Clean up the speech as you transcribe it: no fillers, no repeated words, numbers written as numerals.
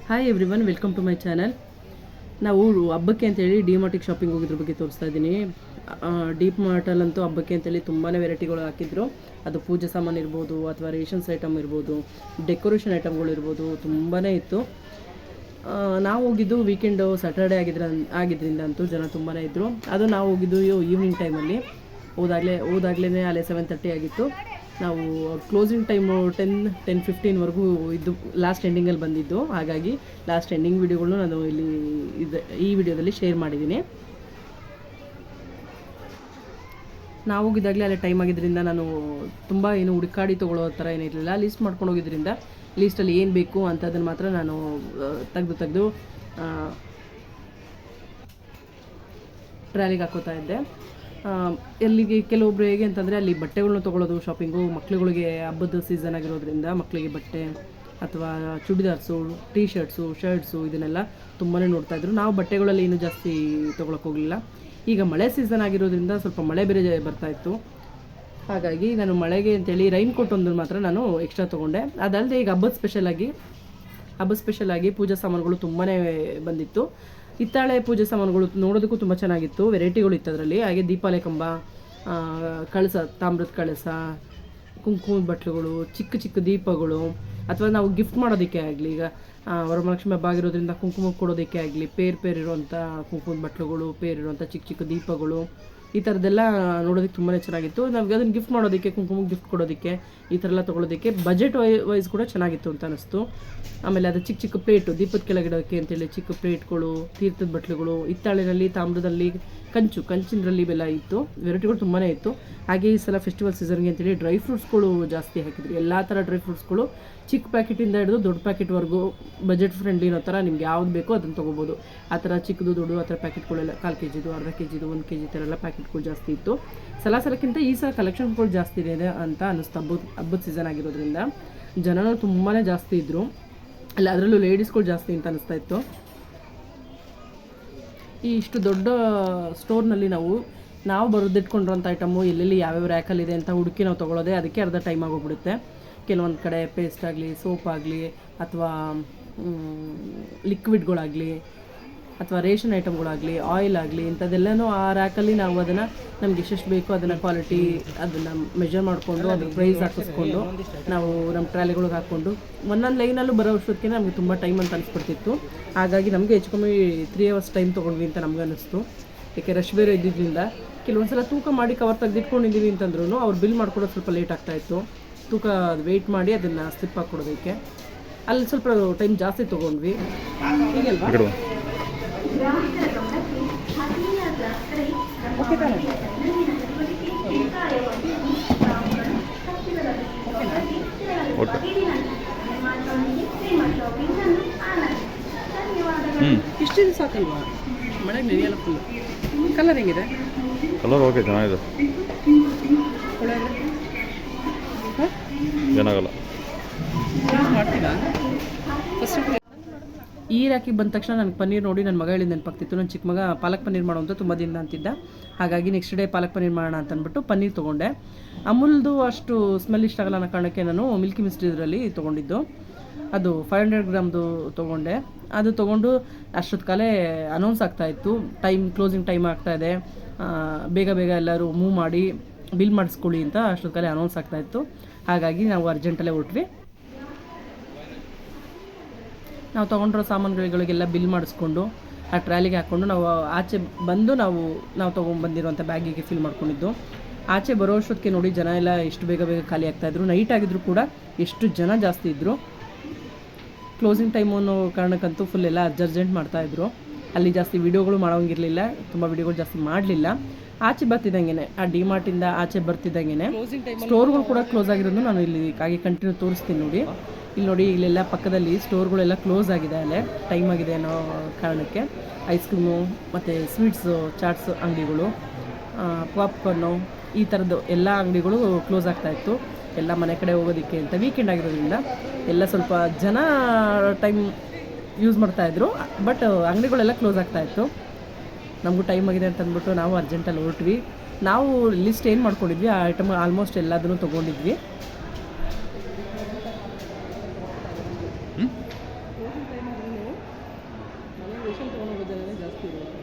Hi everyone, welcome to my channel. ನಾವು ಹಬ್ಬಕ್ಕೆ ಅಂತೇಳಿ ಡಿ ಮಾರ್ಟಿಗೆ ಶಾಪಿಂಗ್ ಹೋಗಿದ್ರ ಬಗ್ಗೆ ತೋರಿಸ್ತಾ ಇದ್ದೀನಿ. ಡೀಪ್ ಮಾರ್ಟಲ್ಲಂತೂ ಹಬ್ಬಕ್ಕೆ ಅಂತೇಳಿ ತುಂಬಾ ವೆರೈಟಿಗಳು ಹಾಕಿದ್ರು. ಅದು ಪೂಜೆ ಸಾಮಾನು ಇರ್ಬೋದು, ಅಥವಾ ರೇಷನ್ಸ್ ಐಟಮ್ ಇರ್ಬೋದು, ಡೆಕೋರೇಷನ್ ಐಟಮ್ಗಳು ಇರ್ಬೋದು, ತುಂಬಾ ಇತ್ತು. ನಾವು ಹೋಗಿದ್ದು ವೀಕೆಂಡು ಸ್ಯಾಟರ್ಡೇ ಆಗಿದ್ದರಿಂದ ಅಂತೂ ಜನ ತುಂಬಾ ಇದ್ದರು. ಅದು ನಾವು ಹೋಗಿದ್ದು ಈವ್ನಿಂಗ್ ಟೈಮಲ್ಲಿ. ಹೋದಾಗಲೇ ಅಲ್ಲೇ 7:30 ಆಗಿತ್ತು. ನಾವು ಕ್ಲೋಸಿಂಗ್ ಟೈಮು 10:15ವರೆಗೂ ಇದ್ದು ಲಾಸ್ಟ್ ಎಂಡಿಂಗಲ್ಲಿ ಬಂದಿದ್ದು. ಹಾಗಾಗಿ ಲಾಸ್ಟ್ ಎಂಡಿಂಗ್ ವಿಡಿಯೋಗಳನ್ನೂ ನಾನು ಈ ವಿಡಿಯೋದಲ್ಲಿ ಶೇರ್ ಮಾಡಿದ್ದೀನಿ. ನಾವು ಹೋಗಿದ್ದಾಗಲೇ ಅಲ್ಲೇ ಟೈಮ್ ಆಗಿದ್ದರಿಂದ ನಾನು ತುಂಬ ಏನು ಹುಡುಕಾಡಿ ತೊಗೊಳ್ಳೋ ಥರ ಏನಿರಲಿಲ್ಲ. ಲೀಸ್ಟ್ ಮಾಡ್ಕೊಂಡು ಹೋಗಿದ್ದರಿಂದ ಲೀಸ್ಟಲ್ಲಿ ಏನು ಬೇಕು ಅಂತದನ್ನು ಮಾತ್ರ ನಾನು ತೆಗೆದು ಟ್ರಾಲಿಗೆ ಹಾಕೋತಾ ಇದ್ದೆ. ಎಲ್ಲಿಗೆ ಕೆಲವೊಬ್ರು ಹೇಗೆ ಅಂತಂದರೆ ಅಲ್ಲಿ ಬಟ್ಟೆಗಳನ್ನ ತೊಗೊಳ್ಳೋದು ಶಾಪಿಂಗು, ಮಕ್ಳುಗಳಿಗೆ ಹಬ್ಬದ ಸೀಸನ್ ಆಗಿರೋದ್ರಿಂದ ಮಕ್ಕಳಿಗೆ ಬಟ್ಟೆ ಅಥವಾ ಚೂಡಿದಾರ್ಸು, ಟೀ ಶರ್ಟ್ಸು ಇದನ್ನೆಲ್ಲ ತುಂಬಾ ನೋಡ್ತಾಯಿದ್ರು. ನಾವು ಬಟ್ಟೆಗಳಲ್ಲಿ ಏನೂ ಜಾಸ್ತಿ ತೊಗೊಳಕ್ಕೆ ಹೋಗಲಿಲ್ಲ. ಈಗ ಮಳೆ ಸೀಸನ್ ಆಗಿರೋದ್ರಿಂದ ಸ್ವಲ್ಪ ಮಳೆ ಬೇರೆ ಬರ್ತಾಯಿತ್ತು. ಹಾಗಾಗಿ ನಾನು ಮಳೆಗೆ ಅಂತೇಳಿ ರೈನ್ ಕೋಟ್ ಒಂದು ಮಾತ್ರ ನಾನು ಎಕ್ಸ್ಟ್ರಾ ತೊಗೊಂಡೆ. ಅದಲ್ಲದೆ ಈಗ ಹಬ್ಬದ ಸ್ಪೆಷಲಾಗಿ ಪೂಜಾ ಸಾಮಾನುಗಳು ತುಂಬಾ ಬಂದಿತ್ತು. ಹಿತ್ತಾಳೆ ಪೂಜೆ ಸಾಮಾನುಗಳು ನೋಡೋದಕ್ಕೂ ತುಂಬ ಚೆನ್ನಾಗಿತ್ತು. ವೆರೈಟಿಗಳು ಇತ್ತು ಅದರಲ್ಲಿ. ಹಾಗೆ ದೀಪಾಲೆ ಕಂಬ, ಕಳಸ, ತಾಮ್ರದ ಕಳಸ, ಕುಂಕುಮದ ಬಟ್ಲುಗಳು, ಚಿಕ್ಕ ದೀಪಗಳು, ಅಥವಾ ನಾವು ಗಿಫ್ಟ್ ಮಾಡೋದಕ್ಕೆ ಆಗಲಿ, ಈಗ ವರಮಹಾಲಕ್ಷ್ಮಿ ಹಬ್ಬ ಆಗಿರೋದ್ರಿಂದ ಕುಂಕುಮ ಕೊಡೋದಕ್ಕೆ ಆಗಲಿ, ಪೇರ್ ಇರುವಂಥ ಕುಂಕುಮದ ಬಟ್ಲುಗಳು, ಇರುವಂಥ ಚಿಕ್ಕ ದೀಪಗಳು, ಈ ಥರದ್ದೆಲ್ಲ ನೋಡೋದಕ್ಕೆ ತುಂಬಾ ಚೆನ್ನಾಗಿತ್ತು. ನಮಗೆ ಅದನ್ನು ಗಿಫ್ಟ್ ಮಾಡೋದಕ್ಕೆ, ಕುಂಕುಮಕ್ಕೆ ಗಿಫ್ಟ್ ಕೊಡೋದಕ್ಕೆ, ಈ ಥರ ಎಲ್ಲ ತೊಗೊಳೋದಕ್ಕೆ ಬಜೆಟ್ ವೈಸ್ ಕೂಡ ಚೆನ್ನಾಗಿತ್ತು ಅಂತ ಅನಿಸ್ತು. ಆಮೇಲೆ ಅದು ಚಿಕ್ಕ ಪ್ಲೇಟು, ದೀಪದ ಕೆಳಗಿಡೋಕ್ಕೆ ಅಂತೇಳಿ ಚಿಕ್ಕ ಪ್ಲೇಟ್ಗಳು, ತೀರ್ಥದ ಬಟ್ಲುಗಳು, ಹಿತ್ತಾಳಿನಲ್ಲಿ, ತಾಮ್ರದಲ್ಲಿ, ಕಂಚಿನರಲ್ಲಿ ಇವೆಲ್ಲ ಇತ್ತು. ವೆರೈಟಿಗಳು ತುಂಬಾ ಇತ್ತು. ಹಾಗೆ ಈ ಸಲ ಫೆಸ್ಟಿವಲ್ ಸೀಸನ್ಗೆ ಅಂತೇಳಿ ಡ್ರೈ ಫ್ರೂಟ್ಸ್ಗಳು ಜಾಸ್ತಿ ಹಾಕಿದ್ರು. ಎಲ್ಲ ಥರ ಡ್ರೈ ಫ್ರೂಟ್ಸ್ಗಳು, ಚಿಕ್ಕ ಪ್ಯಾಕೆಟಿಂದ ಹಿಡಿದು ದೊಡ್ಡ ಪ್ಯಾಕೆಟ್ವರೆಗೂ ಬಜೆಟ್ ಫ್ರೆಂಡ್ಲಿ ಅನ್ನೋ ಥರ ನಿಮ್ಗೆ ಯಾವ್ದು ಬೇಕೋ ಅದನ್ನು ತೊಗೋಬೋದು. ಆ ಥರ ಚಿಕ್ಕದು ದೊಡ್ಡ ಆ ಥರ ಪ್ಯಾಕೆಟ್ಗಳೆಲ್ಲ 1/4 ಕೆಜಿದು, ಅರ್ಧ ಕೆಜಿದು, 1 ಕೆಜಿ ಥರ ಎಲ್ಲ ಪ್ಯಾಕೆಟ್ಗಳು ಜಾಸ್ತಿ ಇತ್ತು. ಸಲಕ್ಕಿಂತ ಈ ಸಲ ಕಲೆಕ್ಷನ್ಗಳು ಜಾಸ್ತಿ ಇದೆ ಅಂತ ಅನ್ನಿಸ್ತು. ಹಬ್ಬದ ಸೀಸನ್ ಆಗಿರೋದ್ರಿಂದ ಜನನೂ ತುಂಬಾ ಜಾಸ್ತಿ ಇದ್ದರು. ಅದರಲ್ಲೂ ಲೇಡೀಸ್ಗಳು ಜಾಸ್ತಿ ಅಂತ ಅನ್ನಿಸ್ತಾ ಇತ್ತು. ಇಷ್ಟು ದೊಡ್ಡ ಸ್ಟೋರ್ನಲ್ಲಿ ನಾವು ಬರೆದಿಟ್ಕೊಂಡಿರೋಂಥ ಐಟಮು ಎಲ್ಲೆಲ್ಲಿ ಯಾವ್ಯಾವ ರ್ಯಾಕಲ್ಲಿದೆ ಅಂತ ಹುಡುಕಿ ನಾವು ತೊಗೊಳ್ಳೋದೆ ಅದಕ್ಕೆ ಅರ್ಧ ಟೈಮ್ ಆಗೋಗ್ಬಿಡುತ್ತೆ. ಕೆಲವೊಂದು ಕಡೆ ಪೇಸ್ಟ್ ಆಗಲಿ, ಸೋಪ್ ಆಗಲಿ, ಅಥವಾ ಲಿಕ್ವಿಡ್ಗಳಾಗಲಿ, ಅಥವಾ ರೇಷನ್ ಐಟಮ್ಗಳಾಗಲಿ, ಆಯಿಲ್ ಆಗಲಿ, ಇಂಥದ್ದೆಲ್ಲನೂ ಆ ರ್ಯಾಕಲ್ಲಿ ನಾವು ಅದನ್ನು ನಮ್ಗೆ ಎಷ್ಟೆಷ್ಟು ಬೇಕೋ ಅದನ್ನು ಕ್ವಾಲಿಟಿ ಅದನ್ನು ಮೆಜರ್ ಮಾಡಿಕೊಂಡು ಅದ್ರ ಪ್ರೈಸ್ ಹಾಕಿಸ್ಕೊಂಡು ನಾವು ನಮ್ಮ ಟ್ರಾಲಿಗಳಿಗೆ ಹಾಕ್ಕೊಂಡು ಒಂದೊಂದು ಲೈನಲ್ಲೂ ಬರೋ ಅಷ್ಟೊತ್ತಿಗೆ ನಮಗೆ ತುಂಬ ಟೈಮ್ ಅಂತ ಅನಿಸ್ಬಿಡ್ತಿತ್ತು. ಹಾಗಾಗಿ ನಮಗೆ ಹೆಚ್ಚು ಕಮ್ಮಿ 3 hours ಟೈಮ್ ತೊಗೊಂಡ್ವಿ ಅಂತ ನಮ್ಗೆ ಅನ್ನಿಸ್ತು. ಏಕೆ ರಶ್ ಬೇರೆ ಇದ್ದಿದ್ದರಿಂದ ಕೆಲವೊಂದು ಸಲ ತೂಕ ಮಾಡಿ ಕವರ್ ತೆಗೆದಿಟ್ಕೊಂಡಿದ್ದೀವಿ ಅಂತಂದ್ರೂ ಅವ್ರು ಬಿಲ್ ಮಾಡ್ಕೊಡೋದು ಸ್ವಲ್ಪ ಲೇಟ್ ಆಗ್ತಾಯಿತ್ತು. ತೂಕ ವೆಯ್ಟ್ ಮಾಡಿ ಅದನ್ನು ಸ್ಲಿಪ್ ಹಾಕ್ಕೊಡೋದಕ್ಕೆ ಅಲ್ಲಿ ಸ್ವಲ್ಪ ಟೈಮ್ ಜಾಸ್ತಿ ತೊಗೊಂಡ್ವಿ. ಹೀಗಲ್ವಾ? ಓಕೆ ತಾನೆ? ಇಷ್ಟಿದು ಸಾಕಲ್ವಾ? ಮಳೆಗೆ ನೆನೆಯಲ್ಲ ಫುಲ್. ಕಲರ್ ಹೆಂಗಿದೆ? ಕಲರ್ ಓಕೆ, ಚೆನ್ನಾಗಿದೆ. ಏನಾಗಲ್ಲ. ಮಾಡ್ತೀರಾ? ಫಸ್ಟ್ ಈ ರಾಕಿಗೆ ಬಂದ ತಕ್ಷಣ ನನಗೆ ಪನ್ನೀರ್ ನೋಡಿ ನನ್ನ ಮಗ ಹೇಳಿದ ನೆನಪಾಗ್ತಿತ್ತು. ನನ್ನ ಚಿಕ್ಕ ಮಗ ಪಾಲಕ್ ಪನ್ನೀರ್ ಮಾಡೋಂಥ ತುಂಬ ದಿನ ಅಂತಿದ್ದ. ಹಾಗಾಗಿ ನೆಕ್ಸ್ಟ್ ಡೇ ಪಾಲಕ್ ಪನ್ನೀರ್ ಮಾಡೋಣ ಅಂತ ಅಂದ್ಬಿಟ್ಟು ಪನ್ನೀರ್ ತೊಗೊಂಡೆ. ಅಮೂಲ್ದು ಅಷ್ಟು ಸ್ಮೆಲ್ ಇಷ್ಟ ಆಗಲ್ಲ ಅನ್ನೋ ಕಾರಣಕ್ಕೆ ನಾನು ಮಿಲ್ಕಿ ಮಿಸ್ಟ್ ಇದರಲ್ಲಿ ತೊಗೊಂಡಿದ್ದು. ಅದು 500 ಗ್ರಾಮ್ದು ತೊಗೊಂಡೆ. ಅದು ತೊಗೊಂಡು ಅಷ್ಟೊತ್ತು ಕಾಲೇ ಅನೌನ್ಸ್ ಆಗ್ತಾಯಿತ್ತು, ಕ್ಲೋಸಿಂಗ್ ಟೈಮ್ ಆಗ್ತಾಯಿದೆ, ಬೇಗ ಎಲ್ಲರೂ ಮೂವ್ ಮಾಡಿ ಬಿಲ್ ಮಾಡಿಸ್ಕೊಳ್ಳಿ ಅಂತ ಅಷ್ಟೊತ್ತು ಕಾಲೇ ಅನೌನ್ಸ್ ಆಗ್ತಾಯಿತ್ತು. ಹಾಗಾಗಿ ನಾವು ಅರ್ಜೆಂಟಲ್ಲೇ ಹೊರಟ್ವಿ. ನಾವು ತೊಗೊಂಡಿರೋ ಸಾಮಾನುಗಳಿಗೆಲ್ಲ ಬಿಲ್ ಮಾಡಿಸ್ಕೊಂಡು ಆ ಟ್ರಾಲಿಗೆ ಹಾಕ್ಕೊಂಡು ನಾವು ಆಚೆ ಬಂದು ನಾವು ತೊಗೊಂಡ್ಬಂದಿರೋಂಥ ಬ್ಯಾಗಿಗೆ ಫಿಲ್ ಮಾಡ್ಕೊಂಡಿದ್ದು. ಆಚೆ ಬರೋ ಅಷ್ಟೊತ್ತಿಗೆ ನೋಡಿ ಜನ ಎಲ್ಲ ಎಷ್ಟು ಬೇಗ ಖಾಲಿ ಆಗ್ತಾಯಿದ್ರು. ನೈಟ್ ಆಗಿದ್ರು ಕೂಡ ಎಷ್ಟು ಜನ ಜಾಸ್ತಿ ಇದ್ದರು. ಕ್ಲೋಸಿಂಗ್ ಟೈಮು ಅನ್ನೋ ಕಾರಣಕ್ಕಂತೂ ಫುಲ್ ಎಲ್ಲ ಅರ್ಜೆಂಟ್ ಮಾಡ್ತಾಯಿದ್ರು. ಅಲ್ಲಿ ಜಾಸ್ತಿ ವೀಡಿಯೋಗಳು ಮಾಡೋಂಗಿರಲಿಲ್ಲ, ತುಂಬ ವೀಡಿಯೋಗಳು ಜಾಸ್ತಿ ಮಾಡಲಿಲ್ಲ. ಆಚೆ ಬರ್ತಿದ್ದಂಗೆ, ಆ ಡಿ ಮಾರ್ಟಿಂದ ಆಚೆ ಬರ್ತಿದ್ದಂಗೆ ಸ್ಟೋರ್ಗಳು ಕೂಡ ಕ್ಲೋಸ್ ಆಗಿರೋದು ನಾನು ಇಲ್ಲಿ ಹಾಗೆ ಕಂಟಿನ್ಯೂ ತೋರಿಸ್ತೀನಿ ನೋಡಿ. ಇಲ್ಲಿ ನೋಡಿ, ಇಲ್ಲೆಲ್ಲ ಪಕ್ಕದಲ್ಲಿ ಸ್ಟೋರ್ಗಳೆಲ್ಲ ಕ್ಲೋಸ್ ಆಗಿದೆ. ಅಲ್ಲೇ ಟೈಮ್ ಆಗಿದೆ ಅನ್ನೋ ಕಾರಣಕ್ಕೆ ಐಸ್ ಕ್ರೀಮು ಮತ್ತು ಸ್ವೀಟ್ಸು, ಚಾಟ್ಸ್ ಅಂಗಡಿಗಳು, ಪಾಪ್ಕಾರ್ನು, ಈ ಥರದ್ದು ಎಲ್ಲ ಅಂಗಡಿಗಳು ಕ್ಲೋಸ್ ಆಗ್ತಾಯಿತ್ತು. ಎಲ್ಲ ಮನೆ ಕಡೆ ಹೋಗೋದಕ್ಕೆ ಅಂತ ವೀಕೆಂಡ್ ಆಗಿರೋದ್ರಿಂದ ಎಲ್ಲ ಸ್ವಲ್ಪ ಜನ ಟೈಮ್ ಯೂಸ್ ಮಾಡ್ತಾಯಿದ್ರು. ಬಟ್ ಅಂಗಡಿಗಳೆಲ್ಲ ಕ್ಲೋಸ್ ಆಗ್ತಾಯಿತ್ತು. ನಮಗೂ ಟೈಮ್ ಆಗಿದೆ ಅಂತ ಅಂದ್ಬಿಟ್ಟು ನಾವು ಅರ್ಜೆಂಟಲ್ಲಿ ಹೊರಟ್ವಿ. ನಾವು ಲಿಸ್ಟ್ ಏನು ಮಾಡ್ಕೊಂಡಿದ್ವಿ ಆ ಐಟಮ್ ಆಲ್ಮೋಸ್ಟ್ ಎಲ್ಲದನ್ನು ತೊಗೊಂಡಿದ್ವಿ. ಕ್ಲೋಸಿಂಗ್ ಟೈಮ್ ಆದ್ರೂ ಮನೆ ರೇಷನ್ ತೊಗೊಂಡೋಗೋ ಜನನೇ ಜಾಸ್ತಿ ಇರೋದು.